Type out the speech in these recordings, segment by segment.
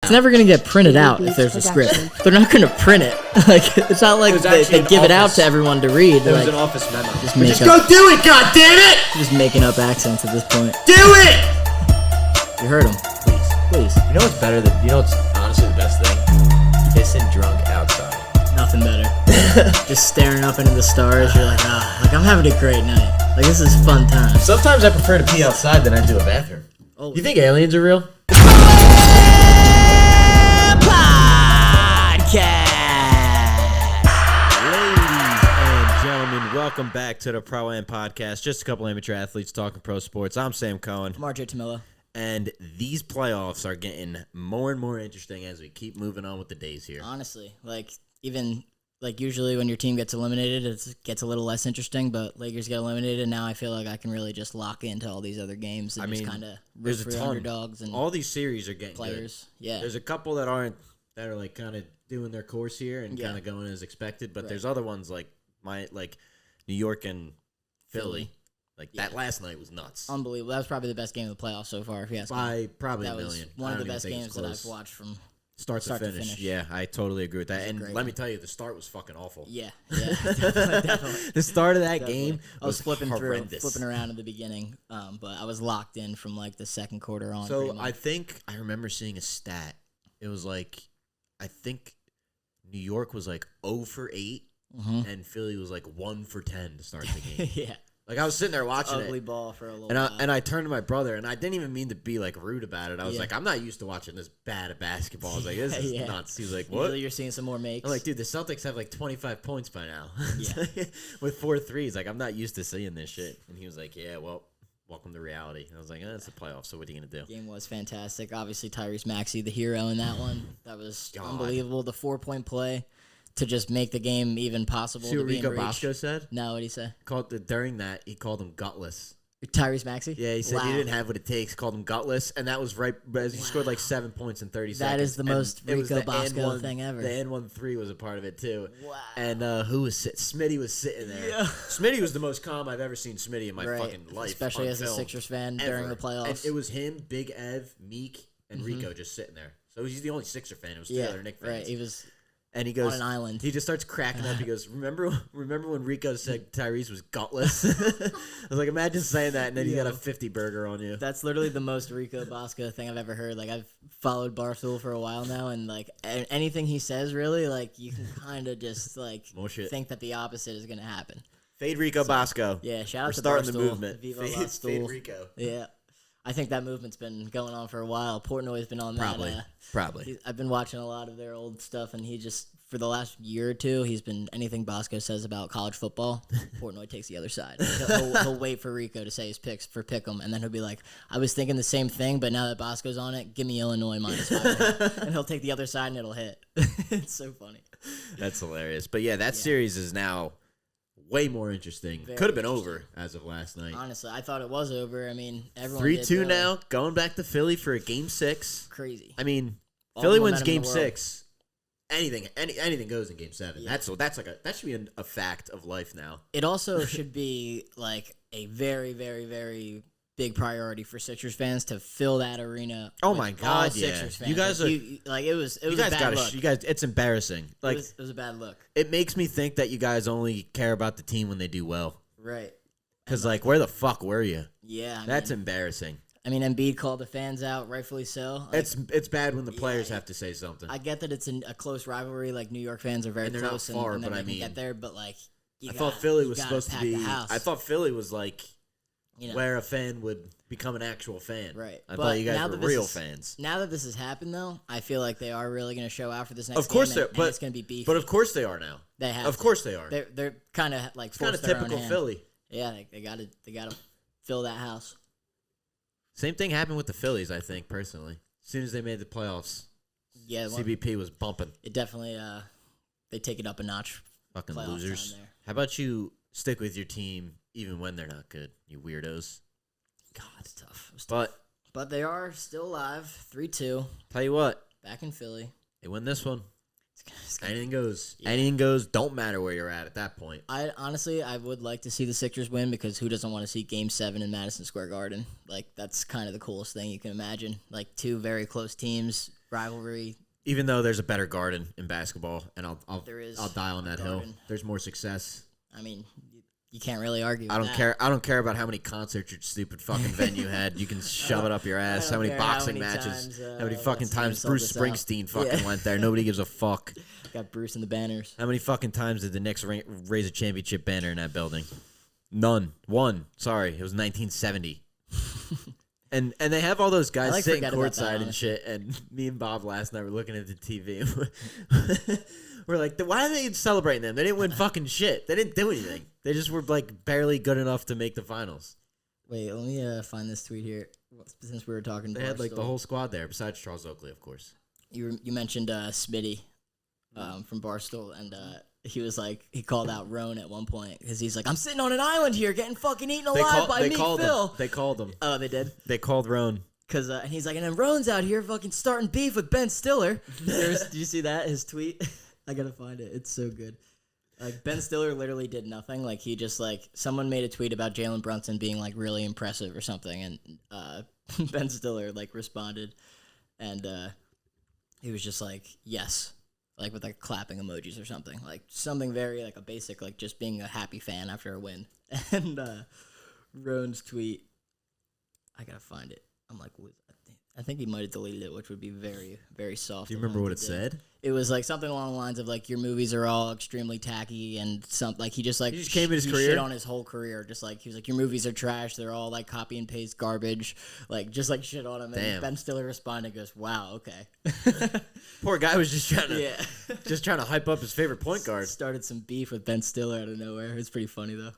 It's never gonna get printed out if there's a script. They're not gonna print it. Like it's not like they give it out to everyone to read. There was like, an office memo. just Go do it, goddammit! Just making up accents at this point. Do it! You heard him. Please. You know what's better than, you know what's honestly the best thing? Pissing drunk outside. Nothing better. Just staring up into the stars. You're like, like I'm having a great night. Like this is fun time. Sometimes I prefer to pee outside than I do a bathroom. Oh. You think aliens are real? Welcome back to the Pro Am Podcast. Just a couple amateur athletes talking pro sports. I'm Sam Cohen. I'm RJ Tamilla. And these playoffs are getting more and more interesting as we keep moving on with the days here. Honestly, usually when your team gets eliminated, it gets a little less interesting, but Lakers get eliminated, and now I feel like I can really just lock into all these other games and just kind of root for underdogs and all these series are getting players. Good. Yeah. There's a couple that are like kind of doing their course here and kind of going as expected, but there's other ones like New York and Philly. That last night was nuts. Unbelievable. That was probably the best game of the playoffs so far, if you ask me. By probably that a million. Was one of the best games that I've watched from start to finish. Yeah, I totally agree with that. And let me tell you, the start was fucking awful. Yeah, definitely. The start of that game was flipping horrendous. around in the beginning, but I was locked in from the second quarter on. So I remember seeing a stat. It was I think New York was 0 for 8. Mm-hmm. And Philly was 1 for 10 to start the game. Yeah. I was sitting there watching Ugly ball for a little while. while. And I turned to my brother, and I didn't even mean to be rude about it. I was I'm not used to watching this bad at basketball. I was like, this is nuts. He was like, what? Usually you're seeing some more makes. I'm like, dude, the Celtics have 25 points by now. Yeah. With 4 threes. I'm not used to seeing this shit. And he was like, yeah, well, welcome to reality. And I was like, it's the playoffs, so what are you going to do? The game was fantastic. Obviously, Tyrese Maxey, the hero in that one. That was unbelievable. The 4-point play to just make the game even possible. See what to be Rico in reach. Bosco said? No, what did he say? During that, he called him gutless. Tyrese Maxey? Yeah, he said he didn't have what it takes, called him gutless, and that was right as he scored 7 points in 30 seconds. That is the most Rico Bosco thing ever. The N1-3 was a part of it, too. Wow. And who was Smitty was sitting there. Yeah. Smitty was the most calm I've ever seen Smitty in my fucking life. Especially as a Sixers fan during the playoffs. And it was him, Big Ev, Meek, and Rico just sitting there. So he's the only Sixer fan. It was 3 other Knicks fans. Right, he was... And he goes on an island. He just starts cracking up. He goes, "Remember when Rico said Tyrese was gutless?" I was like, "Imagine saying that, and then you got a 50 burger on you." That's literally the most Rico Bosco thing I've ever heard. I've followed Barstool for a while now, and anything he says, really, you can kind of just think that the opposite is gonna happen. Fade Rico Bosco. Yeah, shout out to starting Barstool. the movement. Viva Fade Rico. Yeah. I think that movement's been going on for a while. Portnoy's been on that. Probably. I've been watching a lot of their old stuff, and he just, for the last year or two, he's been, anything Bosco says about college football, Portnoy takes the other side. He'll wait for Rico to say his picks for Pick'em, and then he'll be like, I was thinking the same thing, but now that Bosco's on it, give me Illinois -5. And he'll take the other side, and it'll hit. It's so funny. That's hilarious. But yeah, that series is now way more interesting. Could have been over as of last night. Honestly, I thought it was over. I mean, everyone 3-2 now, going back to Philly for a Game 6. Crazy. I mean, Philly wins Game 6. Anything goes in Game 7. Yeah. That should be a fact of life now. It also should be a very, very, very big priority for Sixers fans to fill that arena. Oh my God! Yeah, Sixers fans. You guys are it was a bad look. You guys, it's embarrassing. It was a bad look. It makes me think that you guys only care about the team when they do well. Right. Because where the fuck were you? Yeah, that's embarrassing. I mean, Embiid called the fans out, rightfully so. It's bad when the players have to say something. I get that it's a close rivalry. New York fans are very close, not far, and but they I mean, can get there. But I thought Philly was supposed to be. I thought Philly was where a fan would become an actual fan. Right. I thought you guys were real fans. Now that this has happened, though, I feel like they are really going to show out for this next game. Of course, and it's going to be beefy. But of course they are now. They have. Of course they are. They're kind of kind of typical Philly. Yeah, they got to fill that house. Same thing happened with the Phillies, I think, personally. As soon as they made the playoffs, CBP was bumping. It definitely, they take it up a notch. Fucking losers. How about you stick with your team even when they're not good, you weirdos? God, it's tough. But they are still alive, 3-2. Tell you what. Back in Philly. They win this one. Anything goes. Yeah. Anything goes. Don't matter where you're at that point. I would like to see the Sixers win because who doesn't want to see Game 7 in Madison Square Garden? That's kind of the coolest thing you can imagine. Two very close teams rivalry. Even though there's a better Garden in basketball, and I'll die on that hill. Garden. There's more success. I mean, you can't really argue. I don't care. I don't care about how many concerts your stupid fucking venue had. You can shove it up your ass. How many boxing matches? How many fucking times Bruce Springsteen fucking went there? Nobody gives a fuck. Got Bruce and the Banners. How many fucking times did the Knicks raise a championship banner in that building? None. One. Sorry, it was 1970. And they have all those guys sitting courtside and shit. And me and Bob last night were looking at the TV. We're like, why are they celebrating them? They didn't win fucking shit. They didn't do anything. They just were like barely good enough to make the finals. Wait, let me find this tweet here. Since we were talking, they had like the whole squad there besides Charles Oakley, of course. You mentioned Smitty from Barstool, and he was like, he called out Roan at one point because he's like, I'm sitting on an island here getting fucking eaten alive by Meek Phil. They called him. Oh, they did? They called Roan. Cause and he's like, and then Roan's out here fucking starting beef with Ben Stiller. Did you see that? His tweet? I gotta find it. It's so good. Like Ben Stiller literally did nothing. Like he just like someone made a tweet about Jalen Brunson being like really impressive or something, and Ben Stiller like responded, and he was just like yes, like with like clapping emojis or something, like something very like a basic like just being a happy fan after a win. And Roan's tweet, I gotta find it. I'm like, I think he might have deleted it, which would be very, very soft. Do you remember what it said? It was like something along the lines of like your movies are all extremely tacky and something like he just came in his career, shit on his whole career. Just like he was like your movies are trash. They're all like copy and paste garbage. Like just like shit on him. Damn. And Ben Stiller responded, and goes, "Wow, okay." Poor guy was just trying to hype up his favorite point guard. Started some beef with Ben Stiller out of nowhere. It's pretty funny though.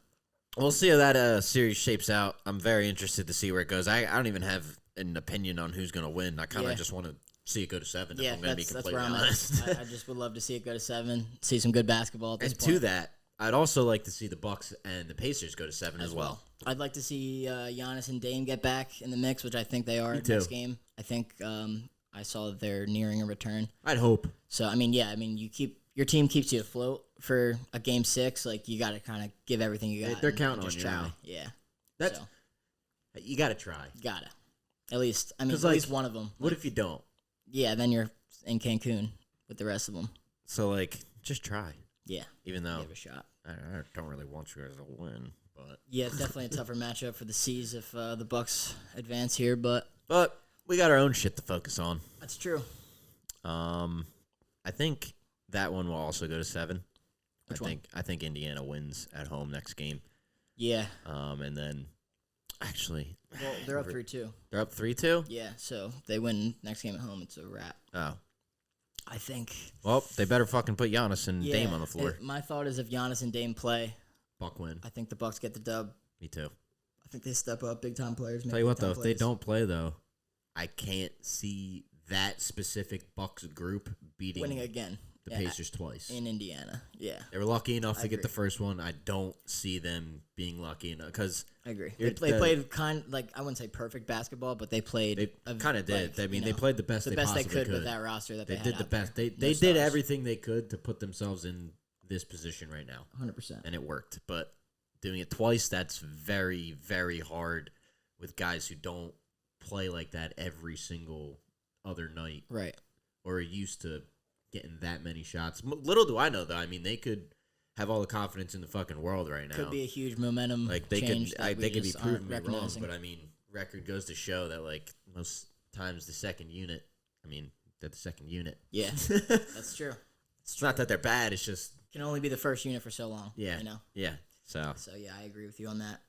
We'll see how that series shapes out. I'm very interested to see where it goes. I don't even have an opinion on who's going to win. I kind of just want to see it go to 7. Yeah, if I'm going to be completely that's where honest. I'm at. I just would love to see it go to 7. See some good basketball at this and point. to that, I'd also like to see the Bucks and the Pacers go to 7 as well. I'd like to see Giannis and Dame get back in the mix, which I think they are next game. I think I saw that they're nearing a return. I'd hope. So I mean, your team keeps you afloat for a game 6. Like you got to kind of give everything you got. They're counting on you try. now. Yeah, You got to try. Gotta. At least least one of them. What if you don't? Yeah, then you're in Cancun with the rest of them. So like, just try. Yeah. Even though give it a shot. I don't really want you guys to win, but yeah, it's definitely a tougher matchup for the C's if the Bucks advance here, but we got our own shit to focus on. That's true. I think that one will also go to 7. Which one? I think Indiana wins at home next game. Yeah. And then actually, well, they're up 3-2. They're up 3-2. Yeah, so they win next game at home. It's a wrap. Oh. I think. Well, they better fucking put Giannis and Dame on the floor. My thought is if Giannis and Dame play, Buck win. I think the Bucks get the dub. Me too. I think they step up, big time players. Tell you what though, if they don't play though, I can't see that specific Bucks group winning again. The Pacers twice in Indiana. Yeah, they were lucky enough to get the first one. I don't see them being lucky enough because I agree. They played I wouldn't say perfect basketball, but they played. They kind of did. I mean, they played the best they could with that roster that they had. They did the best. They did everything they could to put themselves in this position right now. 100%, and it worked. But doing it twice, that's very, very hard with guys who don't play like that every single other night, right? Or are used to getting that many shots. Little do I know, though. I mean, they could have all the confidence in the fucking world right now. Could be a huge momentum. Like they could be proving me wrong, but I mean, record goes to show that like most times the second unit. I mean, they're the second unit. Yeah, that's true. It's not that they're bad. It's just can only be the first unit for so long. Yeah, you know. Yeah. So yeah, I agree with you on that.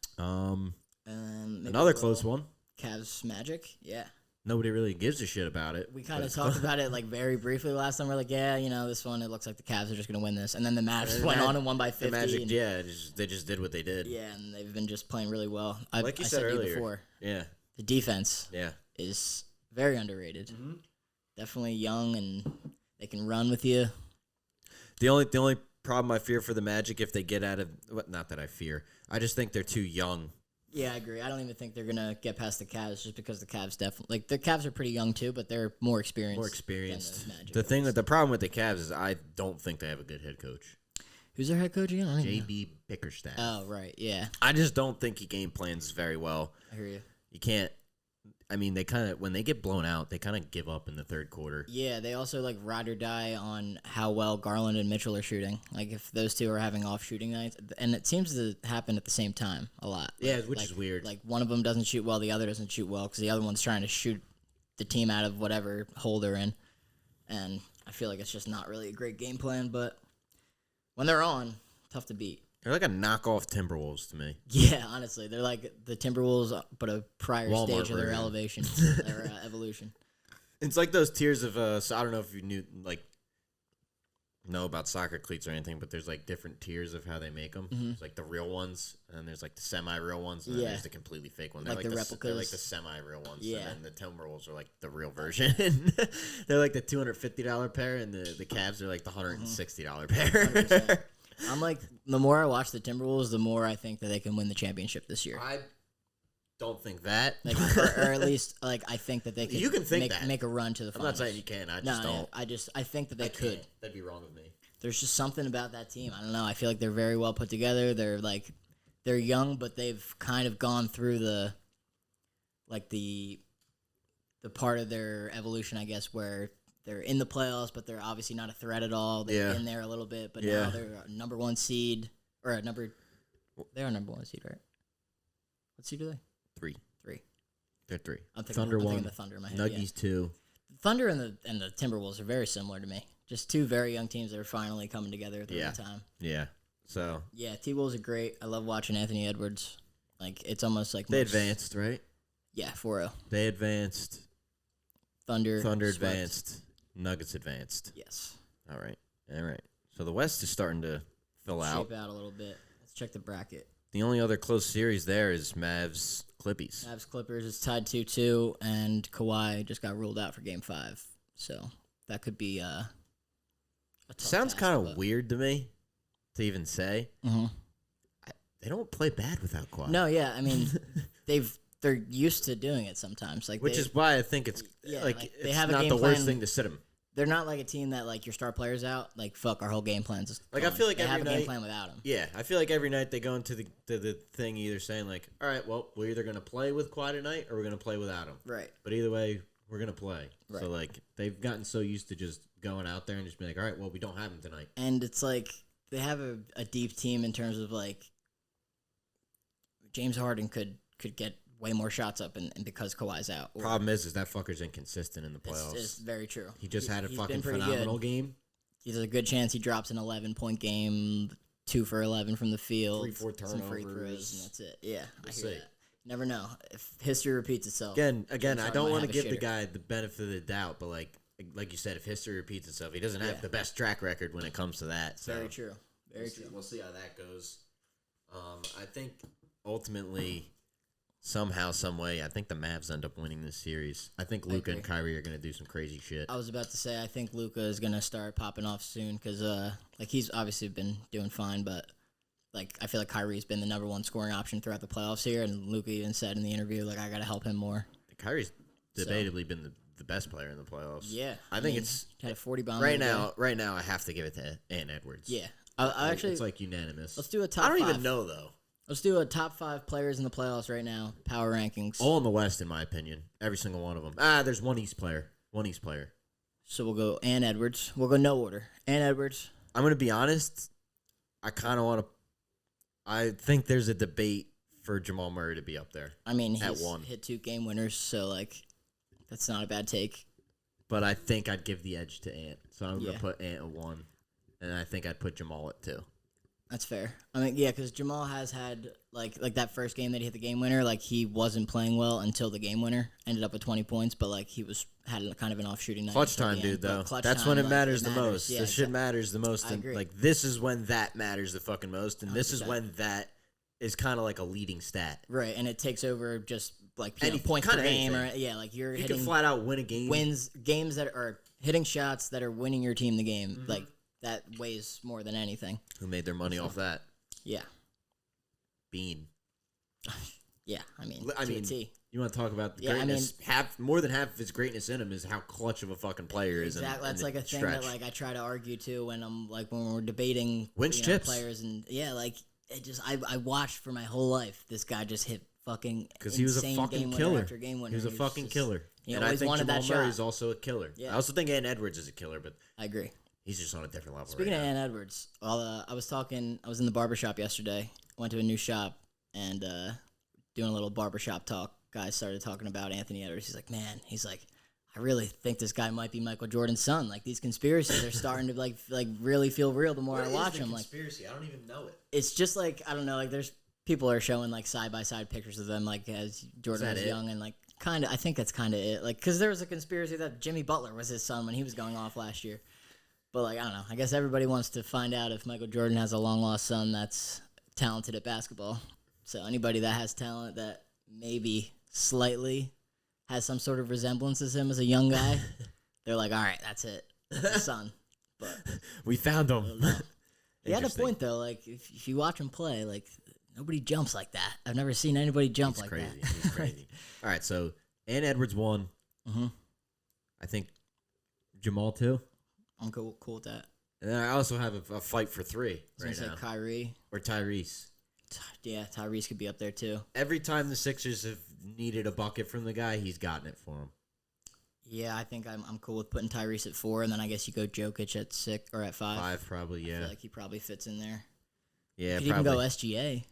Another close one. Cavs Magic. Yeah. Nobody really gives a shit about it. We kind of talked about it like very briefly last time. We're like, yeah, this one, it looks like the Cavs are just going to win this. And then the Mavs went on and won by 50. The Magic, they just did what they did. Yeah, and they've been just playing really well. Like you said earlier. Before, yeah. The defense is very underrated. Mm-hmm. Definitely young, and they can run with you. The only problem I fear for the Magic if they get out of – not that I fear. I just think they're too young. Yeah, I agree. I don't even think they're gonna get past the Cavs just because the Cavs definitely the Cavs are pretty young too, but they're more experienced. Than the problem with the Cavs is I don't think they have a good head coach. Who's their head coach again? JB Bickerstaff. Oh right, yeah. I just don't think he game plans very well. I hear you. You can't. I mean, they kind of when they get blown out, they kind of give up in the third quarter. Yeah, they also like ride or die on how well Garland and Mitchell are shooting. Like if those two are having off shooting nights, and it seems to happen at the same time a lot. Yeah, which is weird. Like one of them doesn't shoot well, the other doesn't shoot well because the other one's trying to shoot the team out of whatever hole they're in, and I feel like it's just not really a great game plan. But when they're on, tough to beat. They're like a knockoff Timberwolves to me. Yeah, honestly, they're like the Timberwolves, but a prior Walmart stage of their version. elevation, their evolution. It's like those tiers of so I don't know if you know about soccer cleats or anything, but there's like different tiers of how they make them. Mm-hmm. There's like the real ones, and then there's like the semi-real ones, and then there's the completely fake one. They're Like the replicas. They're like the semi-real ones, Yeah. and then the Timberwolves are like the real version. They're like the $250 pair, and the Cavs are like the $160 pair. 100%. I'm like, the more I watch the Timberwolves, the more I think that they can win the championship this year. I don't think that. Like, or at least, like, I think that they can. You can think make a run to the I'm finals. not saying you can. I just don't. I think that they could. Can't. That'd be wrong of me. There's just something about that team. I don't know. I feel like they're very well put together. They're young, but they've kind of gone through the part of their evolution, I guess, where they're in the playoffs, but they're obviously not a threat at all. They've been there a little bit, but now they're a number one seed or a number. They're a number one seed, right? What seed are they? 3. 3. They're 3. I'm thinking, Thunder I'm 1. thinking the Thunder in my head. Nuggies 2. Thunder and the Timberwolves are very similar to me. Just two very young teams that are finally coming together at the right time. Yeah. So. Yeah, T-Wolves are great. I love watching Anthony Edwards. Like, it's almost like They advanced, right? Yeah, 4-0. They advanced. Thunder Thunder swept. advanced. Nuggets advanced. Yes. All right. So the West is starting to fill out. Shape out a little bit. Let's check the bracket. The only other close series there is Mavs Clippies. Mavs Clippers is tied 2-2, and Kawhi just got ruled out for Game 5. So that could be a tough Sounds task, kind of but- weird to me to even say. Mm-hmm. They don't play bad without Kawhi. No, yeah, I mean, they're used to doing it sometimes. Like, Which is why I think it's Yeah, like like, they it's have a not game the worst plan. thing to sit him. They're not like a team that, like, your star player's out. Like, fuck, our whole game plan's Like, I gone. feel like they every have a game night- plan without him. Yeah, I feel like every night they go into the thing either saying like, all right, well, we're either gonna play with Kawhi tonight or we're gonna play without him. Right. But either way, we're gonna play. Right. So like they've gotten so used to just going out there and just being like, all right, well, we don't have him tonight. And it's like they have a deep team in terms of, like, James Harden could get way more shots up, and because Kawhi's out. Or Problem is that fucker's inconsistent in the playoffs. it's very true. He just had a he's fucking been pretty phenomenal good. game. There's a good chance he drops an 11-point game, 2 for 11 from the field, 3-4 some free throws, turnovers. and that's it. Yeah, We'll I hear see. that. Never know if history repeats itself. Again, James I Harden don't might want to have a give the shitter. guy the benefit of the doubt, but like you said, if history repeats itself, he doesn't have Yeah. the best track record when it comes to that. So Very true. Very true. We'll see how that goes. I think ultimately, somehow, some way, I think the Mavs end up winning this series. I think Luka and agree. Kyrie are going to do some crazy shit. I was about to say I think Luka is gonna start popping off soon because like he's obviously been doing fine, but like I feel like Kyrie's been the number one scoring option throughout the playoffs here, and Luka even said in the interview like I gotta help him more. Kyrie's debatably been the best player in the playoffs. Yeah, I think it's had a 40 bomb right now. Right now, I have to give it to Ant Edwards. Yeah, I actually it's like unanimous. let's do a top. I don't 5. even know though. Let's do a top 5 players in the playoffs right now. Power rankings. All in the West, in my opinion, every single one of them. There's one East player. So we'll go Ant Edwards. We'll go no order. Ant Edwards. I'm gonna be honest. I kind of want to. I think there's a debate for Jamal Murray to be up there, I mean, At he's 1. hit 2 game winners, so like that's not a bad take. but I think I'd give the edge to Ant. So I'm Yeah. gonna put Ant at 1, and I think I'd put Jamal at 2. That's fair. I mean, yeah, because Jamal has had like that first game that he hit the game winner. Like he wasn't playing well until the game winner. Ended up with 20 points, but like he had kind of an off shooting night. Clutch until time, the dude. end. But Though clutch that's time, when it like, matters the most. Yeah, This shit matters the most, I and agree. like this is when that matters the fucking most, and this is 100%. when that is kind of like a leading stat. Right, and it takes over just like Anything, points per kinda game, anything. or yeah, like you're You hitting can flat out win a game. games that are hitting shots that are winning your team the game. Mm-hmm. Like that weighs more than anything. Who made their money off that? Yeah, Bean. yeah. I mean, I to a mean, T. You want to talk about the Yeah, I greatness? More than half of his greatness in him is how clutch of a fucking player is. Exactly. In That's the like a thing stretch. that like I try to argue too when I'm like when we're debating Wins chips. players, and yeah, like it just I watched for my whole life this guy just hit fucking because he was a fucking killer. Game winner. He was a fucking killer. And I think Jamal Murray is also a killer. Yeah. I also think Ant Edwards is a killer, but I agree. He's just on a different level. Speaking of Ant Edwards, I was in the barbershop yesterday. Went to a new shop and doing a little barbershop talk. Guys started talking about Anthony Edwards. He's like, man, I really think this guy might be Michael Jordan's son. Like these conspiracies are starting to like really feel real the more I watch them. Conspiracy? I don't even know it. It's just like I don't know. Like there's people are showing like side by side pictures of them like as Jordan was young and like kind of. I think that's kind of it. Like because there was a conspiracy that Jimmy Butler was his son when he was going off last year. But like I don't know. I guess everybody wants to find out if Michael Jordan has a long lost son that's talented at basketball. So anybody that has talent that maybe slightly has some sort of resemblance as him as a young guy, they're like, all right, that's it, that's his son. But we found him. He had a point though. Like if you watch him play, like nobody jumps like that. I've never seen anybody jump He's like crazy. that. He's crazy. All right, so Ant Edwards won. Mm-hmm. I think Jamal too. I'm cool with that. And then I also have a fight for 3 right now. Kyrie or Tyrese. Yeah, Tyrese could be up there too. Every time the Sixers have needed a bucket from the guy, he's gotten it for him. Yeah, I think I'm cool with putting Tyrese at 4, and then I guess you go Jokic at 6 or at 5. 5 probably, yeah. I feel like he probably fits in there. Yeah, you probably. You can go SGA.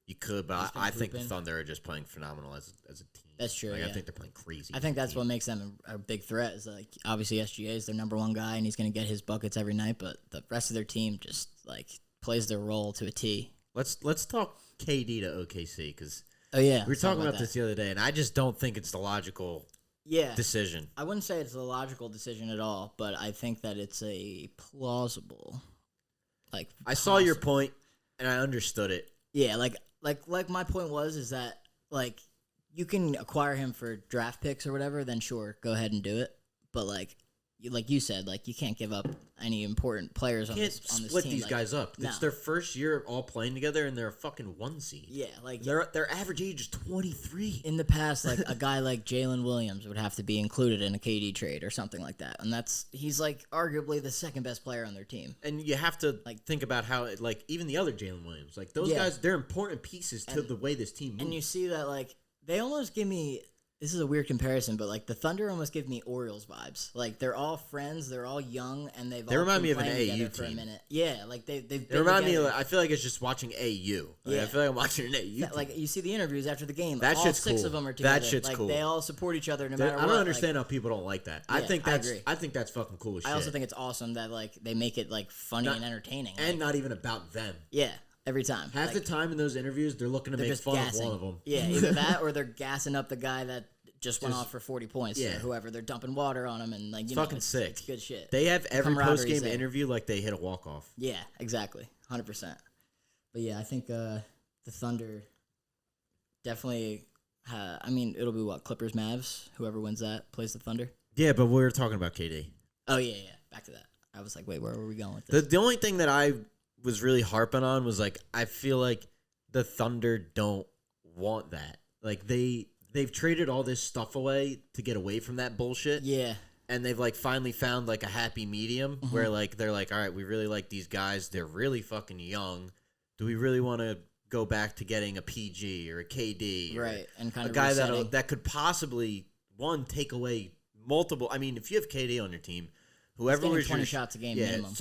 You could, but I think the Thunder are just playing phenomenal as a team. That's true. I think they're playing crazy. I think that's what makes them a big threat. Is like obviously SGA is their number 1 guy, and he's going to get his buckets every night. But the rest of their team just like plays their role to a T. Let's talk KD to OKC because we were talking about this the other day, and I just don't think it's the logical decision. I wouldn't say it's a logical decision at all, but I think that it's a plausible. I saw your point, and I understood it. Yeah, like my point is that like you can acquire him for draft picks or whatever, then sure, go ahead and do it. But like you said, like you can't give up any important players on this team. Split these guys up. It's their first year all playing together, and they're a fucking 1 seed. Yeah, like their average age is 23. In the past, like a guy like Jalen Williams would have to be included in a KD trade or something like that, and he's like arguably the second best player on their team. And you have to think about how even the other Jalen Williams, like those guys, they're important pieces to the way this team moves. And you see that like they almost give me. This is a weird comparison, but like the Thunder almost give me Orioles vibes. Like they're all friends, they're all young, and they remind me of an AU team for a minute. Yeah, like they've been remind together. me. I feel like it's just watching AU. I feel like I'm watching an AU. Team. Like you see the interviews after the game. That all shit's 6 cool. of them are together. That shit's cool. They all support each other no matter what. I don't understand how people don't like that. I think that's. I agree. I think that's fucking cool as shit. I also think it's awesome that like they make it like funny and entertaining, and not even about them. Yeah. Every time. Half the time in those interviews, they're looking to make fun of one of them. Yeah, either that or they're gassing up the guy that just went off for 40 points or whoever. They're dumping water on him and like you know, fucking sick. It's good shit. They have every post game interview like they hit a walk off. Yeah, exactly, 100%. But yeah, I think the Thunder definitely. I mean, it'll be what Clippers, Mavs. Whoever wins that plays the Thunder. Yeah, but we were talking about KD. Oh yeah. Back to that. I was like, wait, where were we going with this? The only thing that I was really harping on was like I feel like the Thunder don't want that. Like they've traded all this stuff away to get away from that bullshit. Yeah. And they've like finally found like a happy medium where like they're like, all right, we really like these guys. They're really fucking young. Do we really want to go back to getting a PG or a KD? Right. And kind of a guy that could possibly take away multiple. I mean, if you have KD on your team, whoever was 20 shots a game minimum.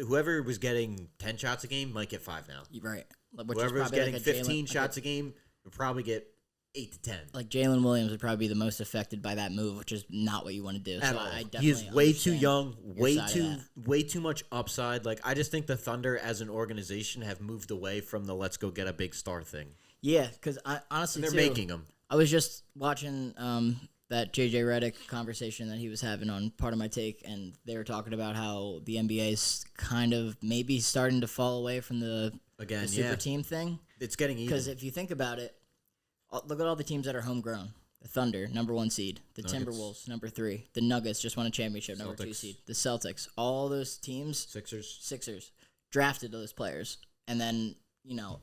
Whoever was getting 10 shots a game might get 5 now. Right. Whoever was getting 15 shots a game would probably get 8 to 10. Like Jalen Williams would probably be the most affected by that move, which is not what you want to do. At all. He's way too young, way too much upside. Like I just think the Thunder as an organization have moved away from the let's go get a big star thing. Yeah, because honestly, they're making them. I was just watching that JJ Redick conversation that he was having on Part of My Take, and they were talking about how the NBA is kind of maybe starting to fall away from the super team thing. It's getting even. Because if you think about it, look at all the teams that are homegrown. The Thunder, number 1 seed. The Nuggets. Timberwolves, number 3. The Nuggets just won a championship, number 2 seed. The Celtics. All those teams. Sixers. Drafted those players. And then,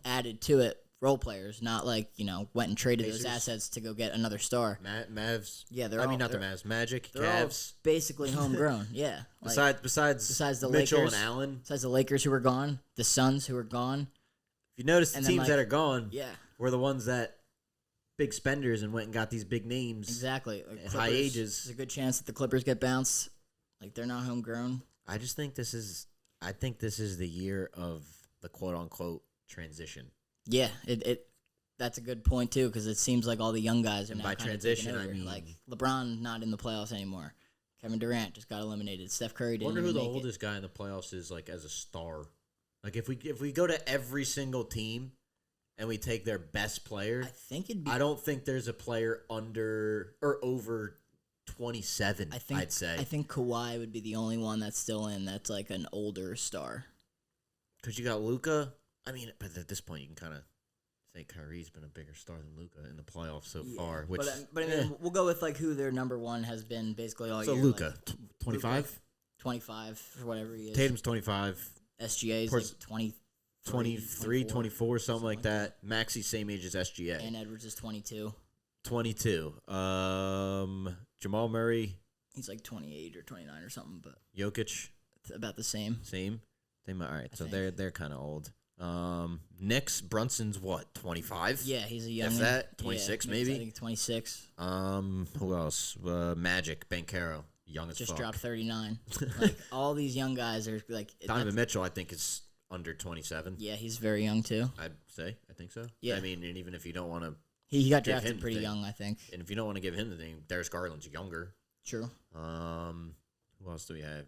added to it role players, not like, went and traded those assets to go get another star. Mavs. Yeah, the Mavs. Magic, they're Cavs. All basically homegrown, yeah. Besides the Mitchell Lakers, and Allen. Besides the Lakers who are gone, the Suns who are gone. If you notice the teams that are gone yeah. were the ones that big spenders and went and got these big names. Exactly. At high ages. There's a good chance that the Clippers get bounced. Like, they're not homegrown. I just think this is the year of the quote-unquote transition. Yeah, that's a good point, too, because it seems like all the young guys are now by transition, I mean... Like, LeBron not in the playoffs anymore. Kevin Durant just got eliminated. Steph Curry didn't even make it. I wonder who the oldest guy in the playoffs is, like, as a star. Like, if we go to every single team and we take their best player, I don't think there's a player under or over 27, I'd say. I think Kawhi would be the only one that's still in that's, like, an older star. Because you got Luka. I mean, but at this point, you can kind of say Kyrie's been a bigger star than Luka in the playoffs so far. Which, but I mean, we'll go with like who their number one has been basically all year. So Luka, 25? 25 or whatever he is. Tatum's 25. SGA's like 23, 24, something like that. Maxi's same age as SGA. And Edwards is 22. 22. Jamal Murray. He's like 28 or 29 or something, but Jokic. It's about the same. Same. All right, so they're kind of old. Knicks, Brunson's what, 25? Yeah, he's a young. If that, 26 maybe. I think 26. Who else? Magic, Banchero, young as just fuck. dropped 39. Like all these young guys are like. Donovan Mitchell, I think is under 27. Yeah, he's very young too. I'd say, I think so. Yeah, I mean, and even if you don't want to, he got drafted pretty young, I think. And if you don't want to give him the thing, Darius Garland's younger. True. Who else do we have?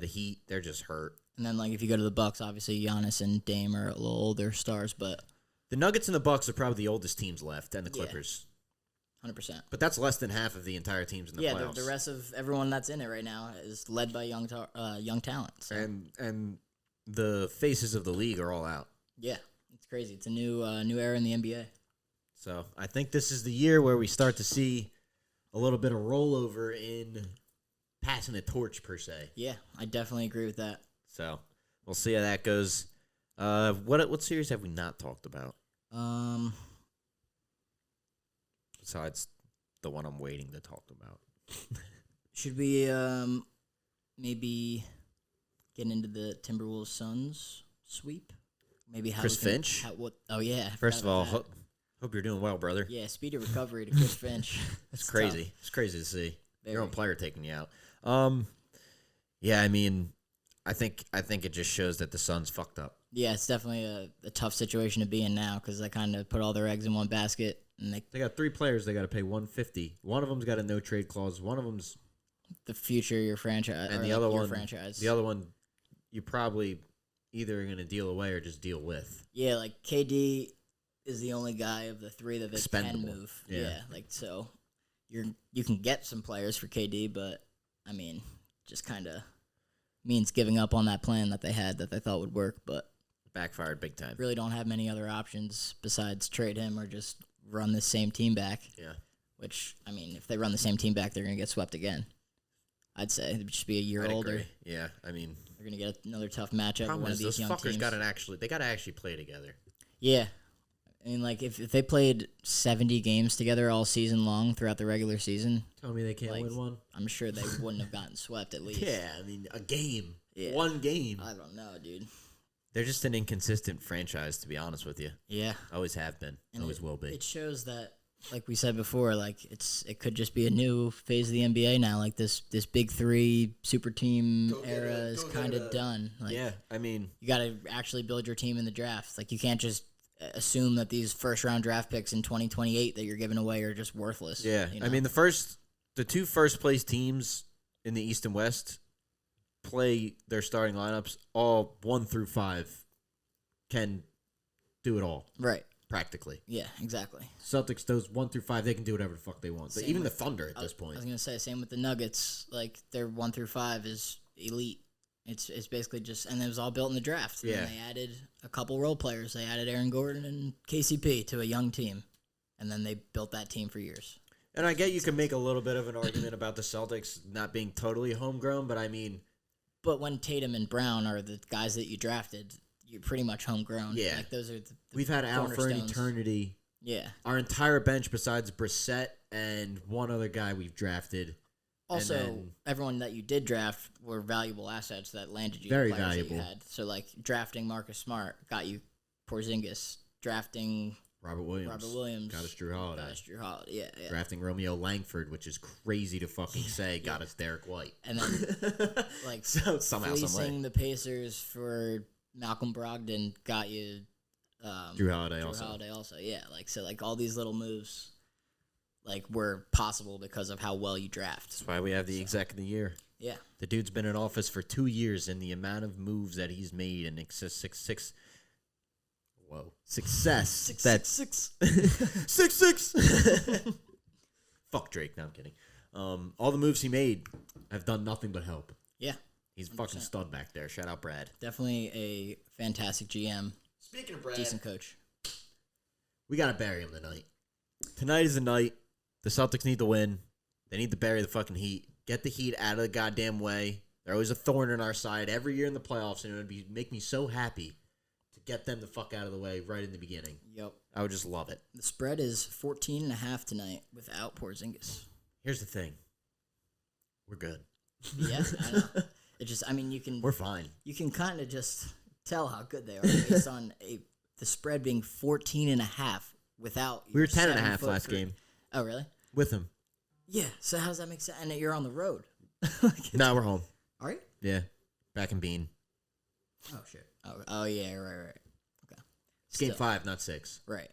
The Heat, they're just hurt. And then, like, if you go to the Bucks, obviously Giannis and Dame are a little older stars, but the Nuggets and the Bucks are probably the oldest teams left, and the Clippers. 100%. But that's less than half of the entire teams in the playoffs. Yeah, the rest of everyone that's in it right now is led by young talent. So. And the faces of the league are all out. Yeah, it's crazy. It's a new era in the NBA. So I think this is the year where we start to see a little bit of rollover in passing the torch, per se. Yeah, I definitely agree with that. So we'll see how that goes. What series have we not talked about? Besides the one I'm waiting to talk about. Should we maybe get into the Timberwolves Suns sweep? Maybe how Chris Finch? Oh yeah. First of all, hope you're doing well, brother. Yeah, speedy recovery to Chris Finch. It's crazy. Tough. It's crazy to see your own player taking you out. Yeah, I mean, I think it just shows that the Suns fucked up. Yeah, it's definitely a tough situation to be in now because they kind of put all their eggs in one basket, and they got 3 players they got to pay $150. One of them's got a no trade clause. One of them's the future of your franchise, and the other one, the other one, you probably either going to deal away or just deal with. Yeah, like KD is the only guy of the 3 that they Expendable. can move. Yeah, like so, you can get some players for KD, but I mean, just kind of means giving up on that plan that they had that they thought would work, but backfired big time. Really don't have many other options besides trade him or just run the same team back. Yeah. Which, I mean, if they run the same team back, they're going to get swept again. I'd say it'd just be a year older. Agree. Yeah, I mean, they're going to get another tough matchup. Problem with one is, of these those young fuckers teams. they got to actually play together. Yeah. I mean, like, if they played 70 games together all season long throughout the regular season. Tell me they can't win one? I'm sure they wouldn't have gotten swept at least. Yeah, I mean, a game. Yeah. One game. I don't know, dude. They're just an inconsistent franchise, to be honest with you. Yeah. Always have been. And always will be. It shows that, like we said before, like it could just be a new phase of the NBA now. Like this big 3 super team era is kind of done. Like, yeah, I mean, you got to actually build your team in the draft. Like you can't just assume that these first round draft picks in 2028 that you're giving away are just worthless. Yeah, you know? I mean the 2 first place teams in the East and West play their starting lineups. All 1 through 5 can do it all. Right. Practically. Yeah, exactly. Celtics, those 1 through 5, they can do whatever the fuck they want. But even the Thunder at this point. I was going to say, same with the Nuggets. Like, their 1 through 5 is elite. It's basically just, and it was all built in the draft. Yeah. And they added a couple role players. They added Aaron Gordon and KCP to a young team. And then they built that team for years. And I get you can make a little bit of an argument about the Celtics not being totally homegrown, but I mean. But when Tatum and Brown are the guys that you drafted, you're pretty much homegrown. Yeah. Like, those are the We've had out for an eternity. Yeah. Our entire bench besides Brissett and one other guy we've drafted. Also, everyone that you did draft were valuable assets that landed you very the players valuable. That you had. So, like, drafting Marcus Smart got you Porzingis. Drafting Robert Williams. Got us Drew Holiday. Yeah. Drafting Romeo Langford, which is crazy to fucking say, got us Derek White. And then, like, somehow, fleecing the Pacers for Malcolm Brogdon got you Drew Holiday also. Yeah, like, so, like, all these little moves, like, were possible because of how well you draft. That's why we have the exec of the year. Yeah. The dude's been in office for 2 years, and the amount of moves that he's made and success. That's 6'6". Fuck Drake. No, I'm kidding. All the moves he made have done nothing but help. Yeah. He's a fucking stud back there. Shout out Brad. Definitely a fantastic GM. Speaking of Brad, decent coach. We gotta bury him tonight. Tonight is the night. The Celtics need to win. They need to bury the fucking Heat. Get the Heat out of the goddamn way. They're always a thorn in our side every year in the playoffs, and it would make me so happy to get them the fuck out of the way right in the beginning. Yep. I would just love it. The spread is 14.5 tonight without Porzingis. Here's the thing. We're good. Yeah, I know. It just, I mean, We're fine. You can kind of just tell how good they are based on the spread being 14.5 without. We were 10.5 last game. Oh, really? With him. Yeah. So how does that make sense? And you're on the road. No, we're home. Are you? Yeah. Back in Bean. Oh shit. Oh yeah. Right. Okay. It's game 5, not 6. Right.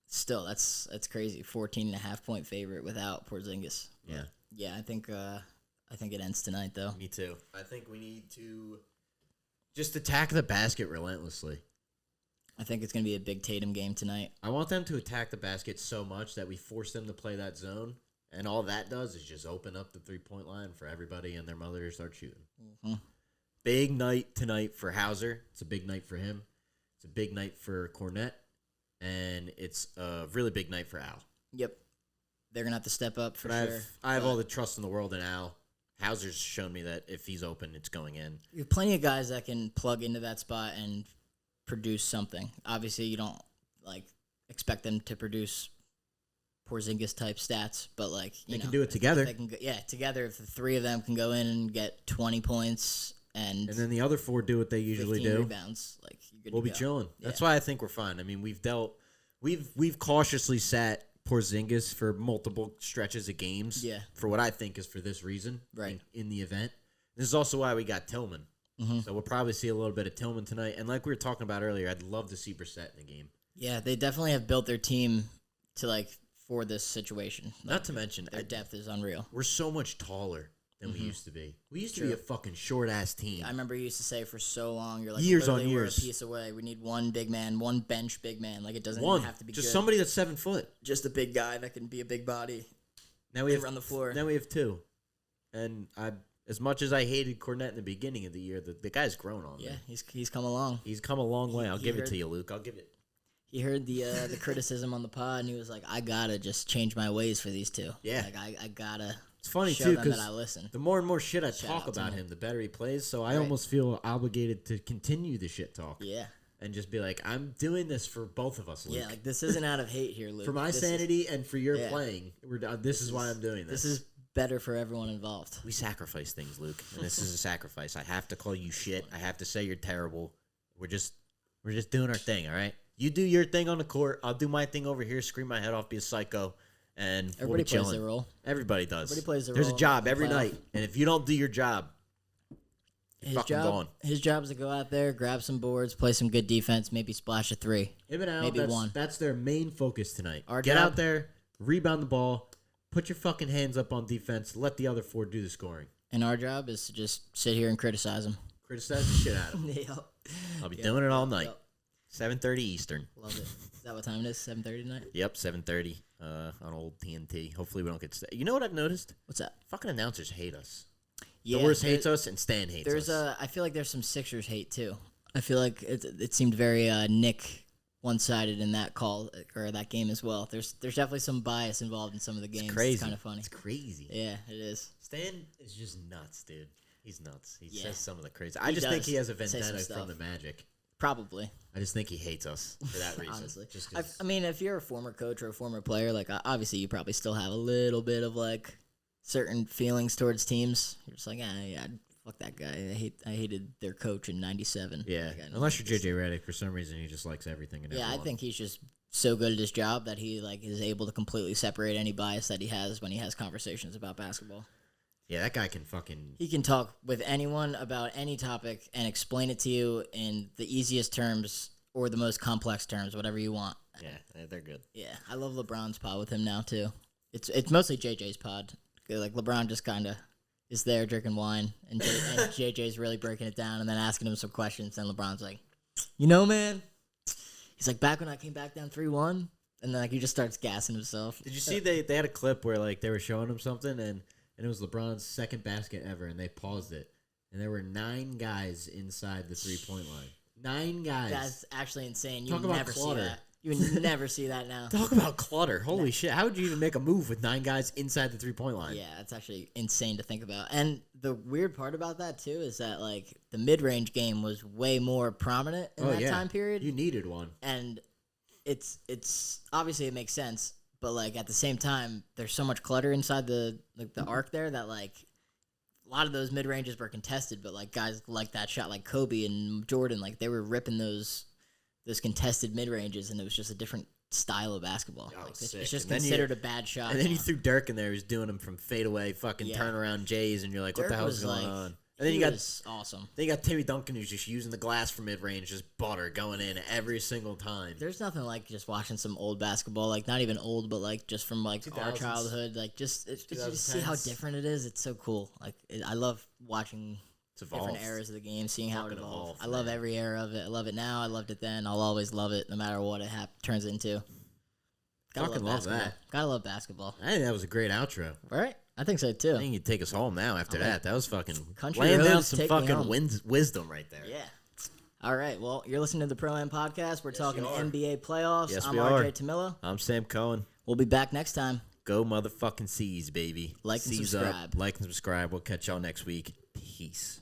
Still, that's crazy. 14.5 point favorite without Porzingis. Yeah. Yeah. I think it ends tonight though. Me too. I think we need to just attack the basket relentlessly. I think it's going to be a big Tatum game tonight. I want them to attack the basket so much that we force them to play that zone, and all that does is just open up the 3-point line for everybody and their mother to start shooting. Mm-hmm. Big night tonight for Hauser. It's a big night for him. It's a big night for Cornette, and it's a really big night for Al. Yep. They're going to have to step up for sure. I have all the trust in the world in Al. Hauser's shown me that if he's open, it's going in. You have plenty of guys that can plug into that spot and produce something. Obviously, you don't expect them to produce Porzingis type stats, but they can do it together. They can together. If the three of them can go in and get 20 points and then the other 4 do what they usually do, rebounds, we'll be chilling. Yeah. That's why I think we're fine. I mean, we've cautiously sat Porzingis for multiple stretches of games. Yeah. For what I think is for this reason. Right. In the event. This is also why we got Tillman. Mm-hmm. So we'll probably see a little bit of Tillman tonight. And like we were talking about earlier, I'd love to see Brissett in the game. Yeah, they definitely have built their team to for this situation. Not to mention their depth is unreal. We're so much taller than we used to be. We used to be a fucking short ass team. I remember you used to say for so long, you're years on years, we're a piece away. We need one big man, one bench big man. It doesn't even have to be just good. Somebody that's 7 foot, just a big guy that can be a big body. Now we have run the floor. Now we have 2, and as much as I hated Cornette in the beginning of the year, the guy's grown on me. Yeah, he's come along. He's come a long way. I'll give it to you, Luke. I'll give it. He heard the criticism on the pod, and he was like, "I gotta just change my ways for these 2. Yeah, I gotta." It's funny show too because I listen. The more and more shit I talk about him, the better he plays. So I almost feel obligated to continue the shit talk. Yeah. And just be like, I'm doing this for both of us, Luke. Yeah, this isn't out of hate here, Luke. For my sanity and for your playing, this is why I'm doing this. This is better for everyone involved. We sacrifice things, Luke, and this is a sacrifice. I have to call you shit. I have to say you're terrible. We're just doing our thing, all right? You do your thing on the court. I'll do my thing over here, scream my head off, be a psycho, and everybody we'll be plays chilling. their role. Everybody does. Everybody plays their There's role. A job every night, and if you don't do your job, his job is to go out there, grab some boards, play some good defense, maybe splash a 3. Him and Al, maybe 1. That's their main focus tonight. Get out there, rebound the ball, put your fucking hands up on defense, let the other 4 do the scoring. And our job is to just sit here and criticize them. Criticize the shit out of them. Yep. I'll be doing it all night. 7:30 Eastern. Love it. Is that what time it is? 7:30 tonight? Yep, 7:30 on old TNT. Hopefully we don't get... You know what I've noticed? What's that? Fucking announcers hate us. Yeah, Doris hates us and Stan hates us. I feel like there's some Sixers hate too. I feel like it seemed very Nick one-sided in that call or that game as well. There's definitely some bias involved in some of the games. It's crazy. It's kind of funny. It's crazy. Yeah, it is. Stan is just nuts, dude. He's nuts. He says some of the crazy... I just think he has a vendetta from the Magic. Probably. I just think he hates us for that reason. Honestly. I mean, if you're a former coach or a former player, obviously you probably still have a little bit of certain feelings towards teams. You're just like, yeah, fuck that guy. I hated their coach in '97. Yeah, unless you're JJ Redick, for some reason he just likes everything and everyone. everyone. I think he's just so good at his job that he like is able to completely separate any bias that he has when he has conversations about basketball. Yeah, that guy can fucking... He can talk with anyone about any topic and explain it to you in the easiest terms or the most complex terms, whatever you want. Yeah, they're good. Yeah, I love LeBron's pod with him now, too. It's mostly JJ's pod. Like, LeBron just kind of is there drinking wine, and JJ's really breaking it down and then asking him some questions, and LeBron's like, man, he's like, back when I came back down 3-1, and then like he just starts gassing himself. Did you see they had a clip where like they were showing him something, and it was LeBron's second basket ever, and they paused it, and there were 9 guys inside the 3-point line. 9 guys. That's actually insane. You Talk would about never clutter. see that. You would never see that now. Talk about clutter. Holy shit. How would you even make a move with 9 guys inside the 3-point line? Yeah, it's actually insane to think about. And the weird part about that, too, is that, like, the mid-range game was way more prominent in that time period. You needed one. And it's obviously it makes sense, but, like, at the same time, there's so much clutter inside the arc there that, like, a lot of those mid-ranges were contested, but, like, guys like that shot, like Kobe and Jordan, like, they were ripping those contested mid-ranges, and it was just a different style of basketball. Oh, like, it's just considered a bad shot. And then you threw Dirk in there, who's doing them from fadeaway, fucking turnaround Jays, and you're like, what the hell is going on? And then you got awesome. Then you got Timmy Duncan, who's just using the glass for mid-range, just butter going in every single time. There's nothing like just watching some old basketball, like not even old, but like just from like our childhood, like just see how different it is. It's so cool. Like I love watching different eras of the game, seeing how it evolved. I love every era of it. I love it now. I loved it then. I'll always love it, no matter what it turns into. Fucking love that. Gotta love basketball. I think that was a great outro. Right? I think so too. I think you'd take us home now after that. That was fucking country laying down roads, some fucking wisdom right there. Yeah. All right. Well, you're listening to the Pro Am Podcast. We're talking NBA playoffs. Yes, I'm we RJ are. Tamila. I'm Sam Cohen. We'll be back next time. Go motherfucking C's, baby. Like and subscribe. Like and subscribe. We'll catch y'all next week. Peace.